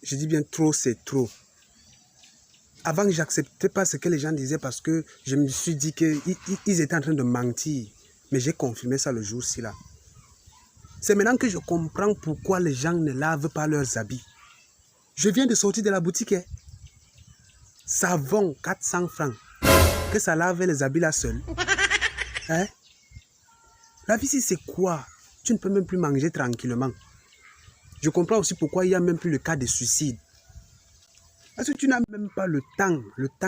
je dis bien trop, c'est trop. Avant, je n'acceptais pas ce que les gens disaient parce que je me suis dit qu'ils étaient en train de mentir. Mais j'ai confirmé ça le jour-ci là. C'est maintenant que je comprends pourquoi les gens ne lavent pas leurs habits. Je viens de sortir de la boutique. Hein. Savon, 400 francs. Que ça lave les habits là seul. Hein? La vie ici, c'est quoi? Tu ne peux même plus manger tranquillement. Je comprends aussi pourquoi il n'y a même plus le cas de suicide. Parce que tu n'as même pas le temps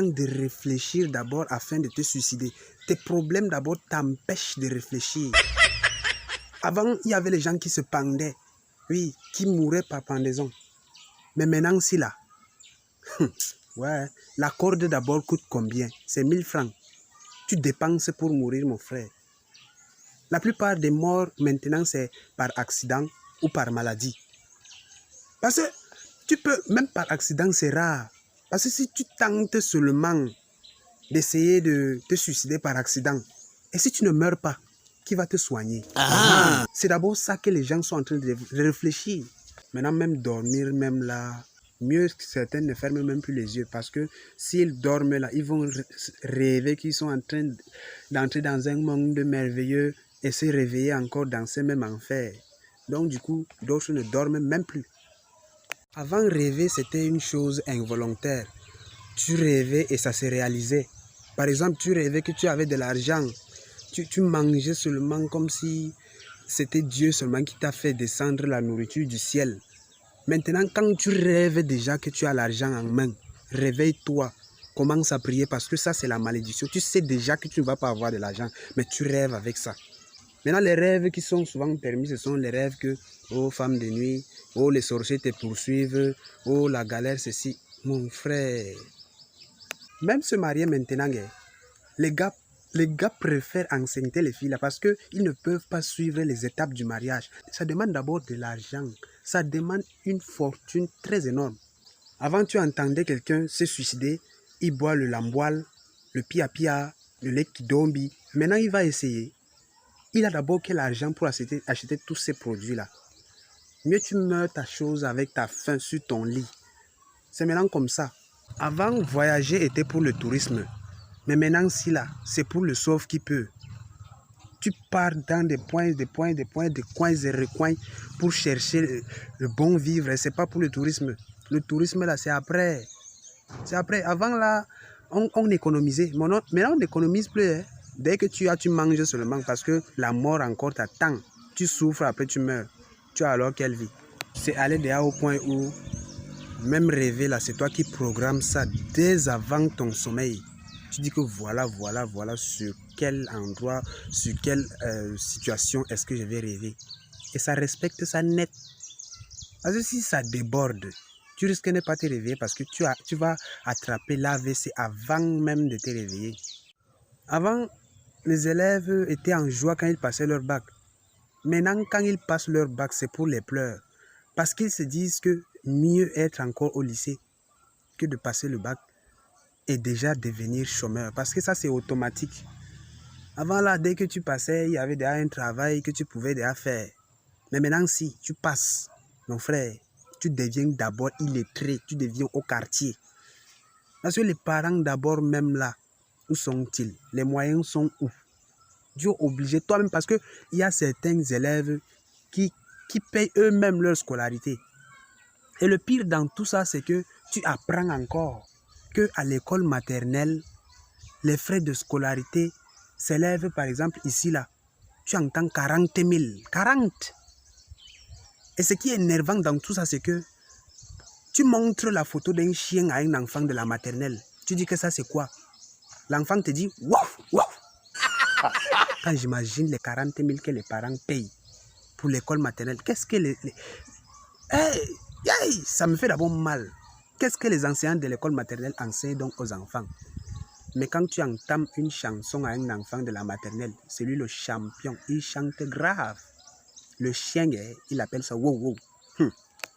de réfléchir d'abord afin de te suicider. Tes problèmes d'abord t'empêchent de réfléchir. Avant, il y avait les gens qui se pendaient, oui, qui mouraient par pendaison. Mais maintenant, si là, ouais, la corde d'abord coûte combien? C'est 1000 francs. Tu dépenses pour mourir, mon frère. La plupart des morts maintenant, c'est par accident ou par maladie. Parce que tu peux, même par accident, c'est rare. Parce que si tu tentes seulement d'essayer de te suicider par accident, et si tu ne meurs pas, qui va te soigner? C'est d'abord ça que les gens sont en train de réfléchir. Maintenant, même dormir, même là, mieux que certains ne ferment même plus les yeux. Parce que s'ils dorment là, ils vont rêver qu'ils sont en train d'entrer dans un monde merveilleux et se réveiller encore dans ce même enfer. Donc du coup, d'autres ne dorment même plus. Avant, rêver, c'était une chose involontaire. Tu rêvais et ça se réalisait. Par exemple, tu rêvais que tu avais de l'argent. Tu mangeais seulement comme si c'était Dieu seulement qui t'a fait descendre la nourriture du ciel. Maintenant, quand tu rêves déjà que tu as l'argent en main, réveille-toi. Commence à prier parce que ça, c'est la malédiction. Tu sais déjà que tu ne vas pas avoir de l'argent, mais tu rêves avec ça. Maintenant, les rêves qui sont souvent permis, ce sont les rêves que, oh, femme de nuit, oh, les sorciers te poursuivent, oh, la galère, ceci. Mon frère, même se marier maintenant, les gars préfèrent enseigner les filles là parce qu'ils ne peuvent pas suivre les étapes du mariage. Ça demande d'abord de l'argent. Ça demande une fortune très énorme. Avant, tu entendais quelqu'un se suicider, il boit le lamboile, le pia-pia, le lait kidombi. Maintenant, il va essayer. Il a d'abord que l'argent pour acheter tous ces produits-là. Mieux tu meurs ta chose avec ta faim sur ton lit. C'est maintenant comme ça. Avant, voyager était pour le tourisme. Mais maintenant, si là, c'est pour le sauve qui peut. Tu pars dans des coins et recoins pour chercher le bon vivre. Et ce n'est pas pour le tourisme. Le tourisme, là, c'est après. C'est après. Avant, là, on économisait. Maintenant, on n'économise plus. Hein. Dès que tu as, tu manges seulement parce que la mort encore t'attend. Tu souffres, après tu meurs. Tu as alors quelle vie? C'est aller déjà au point où, même rêver, là, c'est toi qui programmes ça dès avant ton sommeil. Tu dis que voilà sur quel endroit, sur quelle situation est-ce que je vais rêver. Et ça respecte ça net. Parce que si ça déborde, tu risques de ne pas te réveiller parce que tu vas attraper l'AVC avant même de te réveiller. Avant, les élèves étaient en joie quand ils passaient leur bac. Maintenant, quand ils passent leur bac, c'est pour les pleurs. Parce qu'ils se disent que mieux être encore au lycée que de passer le bac et déjà devenir chômeur. Parce que ça, c'est automatique. Avant là, dès que tu passais, il y avait déjà un travail que tu pouvais déjà faire. Mais maintenant, si tu passes, mon frère, tu deviens d'abord illettré, tu deviens au quartier. Parce que les parents d'abord même là, où sont-ils? Les moyens sont où? Tu es obligé toi-même parce qu'il y a certains élèves qui payent eux-mêmes leur scolarité. Et le pire dans tout ça, c'est que tu apprends encore qu'à l'école maternelle, les frais de scolarité s'élèvent par exemple ici là. Tu entends 40 000. 40. Et ce qui est énervant dans tout ça, c'est que tu montres la photo d'un chien à un enfant de la maternelle. Tu dis que ça c'est quoi? L'enfant te dit waouh, waouh. Quand j'imagine les 40 000 que les parents payent pour l'école maternelle, qu'est-ce que ça me fait d'abord mal. Qu'est-ce que les enseignants de l'école maternelle enseignent donc aux enfants? Mais quand tu entames une chanson à un enfant de la maternelle, c'est lui le champion, il chante grave. Le chien, il appelle ça wow wow.